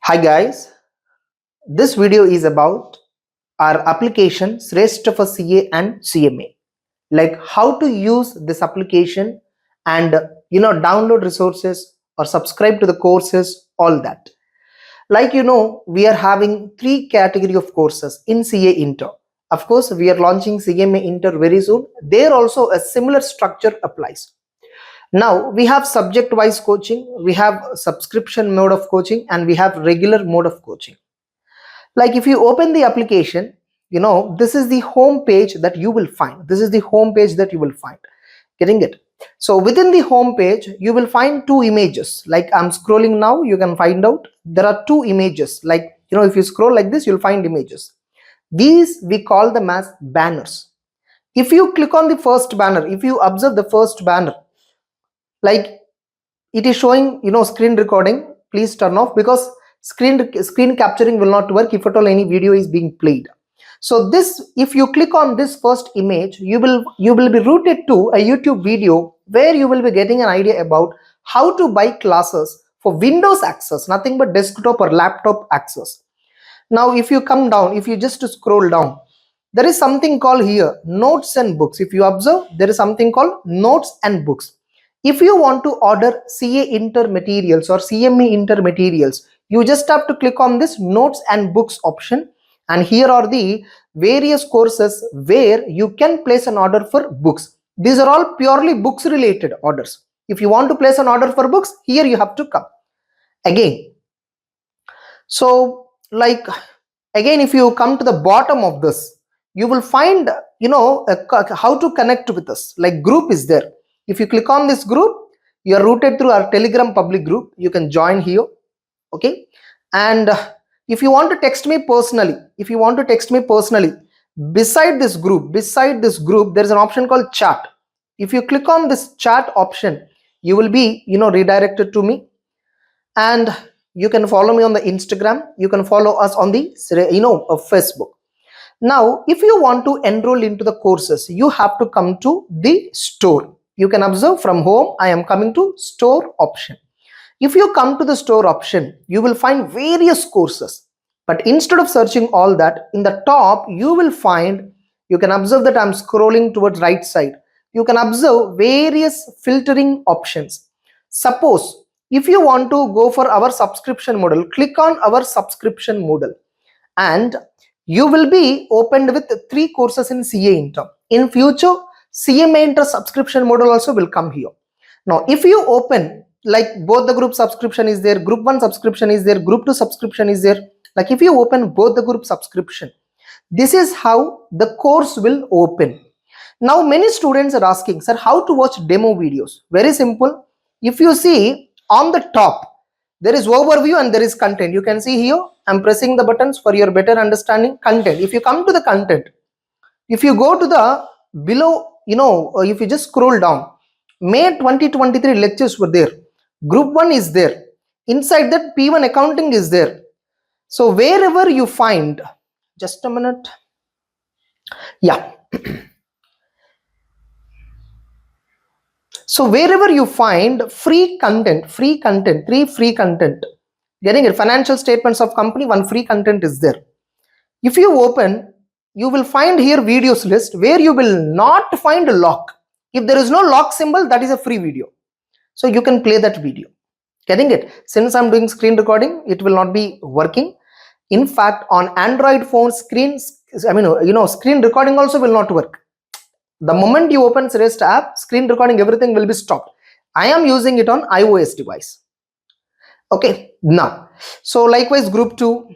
Hi guys, this video is about our application Shreshta for CA and CMA. Like how to use this application and download resources or subscribe to the courses, all that. Like we are having three category of courses in CA Inter. Of course, we are launching CMA Inter very soon. There also a similar structure applies. Now we have subject wise coaching, we have subscription mode of coaching, and we have regular mode of coaching. Like if you open the application, this is the home page that you will find. Getting it? So within the home page you will find two images. Like I'm scrolling now, you can find out there are two images. Like if you scroll like this, you'll find images. These we call them as banners. If you click on the first banner, if you observe the first banner, like it is showing screen recording, please turn off, because screen capturing will not work if at all any video is being played. So this, if you click on this first image, you will be routed to a YouTube video where you will be getting an idea about how to buy classes for Windows access, nothing but desktop or laptop access. Now if you come down, if you just scroll down, there is something called here notes and books. If you observe, there is something called notes and books. If you want to order CA Inter materials or CME Inter materials, you just have to click on this notes and books option, and here are the various courses where you can place an order for books. These are all purely books related orders. If you want to place an order for books, here you have to come again. So like again, if you come to the bottom of this, you will find how to connect with us. Like group is there. If you click on this group, you are routed through our Telegram public group. You can join here. Okay. And if you want to text me personally, beside this group, there is an option called chat. If you click on this chat option, you will be redirected to me, and you can follow me on the Instagram. You can follow us on the Facebook. Now if you want to enroll into the courses, you have to come to the store. You can observe from home, I am coming to store option. If you come to the store option, you will find various courses, but instead of searching all that, in the top you will find, you can observe that I'm scrolling towards right side. You can observe various filtering options. Suppose if you want to go for our subscription model, click on our subscription model, and you will be opened with 3 courses in CA Inter. In future, CMA Inter subscription model also will come here. Now if you open, like both the group subscription is there, group 1 subscription is there, group 2 subscription is there. Like if you open both the group subscription, this is how the course will open. Now many students are asking, sir, how to watch demo videos? Very simple. If you see on the top, there is overview and there is content. You can see here, I'm pressing the buttons for your better understanding. Content. If you come to the content, if you go to the below, if you just scroll down, May 2023 lectures were there. Group 1 is there. Inside that, P1 accounting is there. So wherever you find, just a minute. Yeah. So wherever you find free content, 3 free content, getting it, financial statements of company, 1 free content is there. If you open, you will find here videos list where you will not find a lock. If there is no lock symbol, that is a free video. So you can play that video. Getting it? Since I'm doing screen recording, it will not be working. In fact, on Android phone screens, screen recording also will not work. The moment you open Shreshta app, screen recording, everything will be stopped. I am using it on iOS device. Okay, now, so likewise group 2,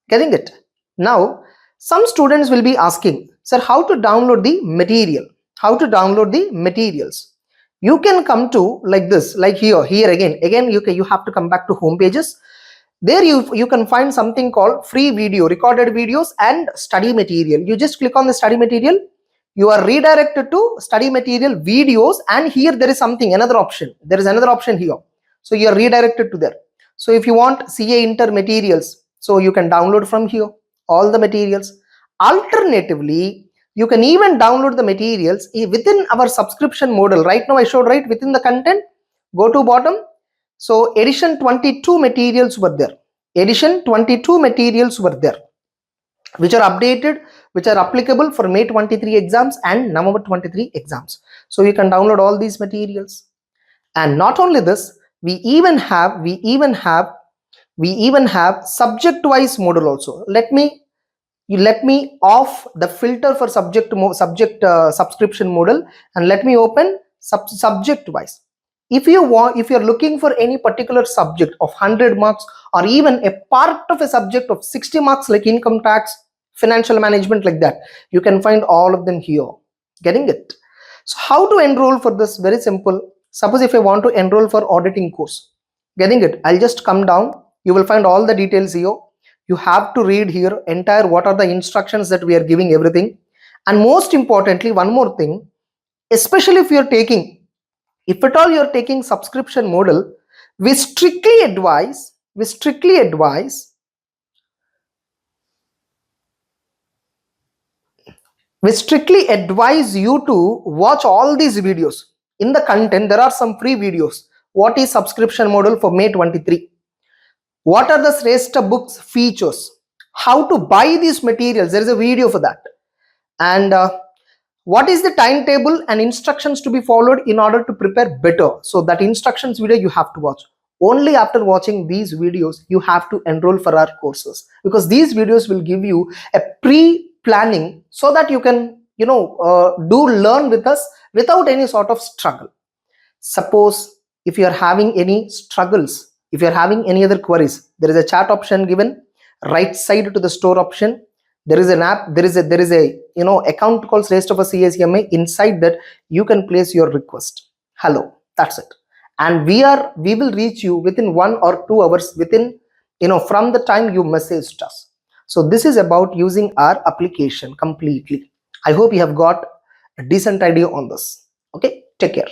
getting it? Now, some students will be asking, sir, how to download the material? How to download the materials? You can come to like this, like here again you have to come back to home pages. There you can find something called free video, recorded videos and study material. You just click on the study material, you are redirected to study material videos, and here there is another option. There is another option here. So you are redirected to there. So if you want CA Inter materials, so you can download from here all the materials. Alternatively, you can even download the materials within our subscription model. Right now I showed right within the content, go to bottom. So edition 22 materials were there. edition 22 materials were there, which are updated, which are applicable for May 23 exams and November 23 exams. So you can download all these materials. And not only this, we even have subject wise model also. Let me off the filter for subscription model, and let me open subject wise. If you're looking for any particular subject of 100 marks, or even a part of a subject of 60 marks like income tax, financial management, like that, you can find all of them here. Getting it? So how to enroll for this? Very simple. Suppose if I want to enroll for auditing course, getting it, I'll just come down. You will find all the details here. You have to read here entire what are the instructions that we are giving, everything. And most importantly, one more thing, especially if you're taking, if at all you're taking subscription model, we strictly advise you to watch all these videos. In the content, there are some free videos. What is subscription model for May 23? What are the Shreshta books features? How to buy these materials? There is a video for that. And what is the timetable and instructions to be followed in order to prepare better? So that instructions video you have to watch. Only after watching these videos you have to enroll for our courses, because these videos will give you a pre-planning so that you can learn with us without any sort of struggle. Suppose if you are having any struggles, if you are having any other queries, there is a chat option given right side to the store option. There is an app, there is a account called Shreshta for CSMA. Inside that you can place your request. Hello, that's it. And we will reach you within 1 or 2 hours within from the time you messaged us. So this is about using our application completely. I hope you have got a decent idea on this. Okay, take care.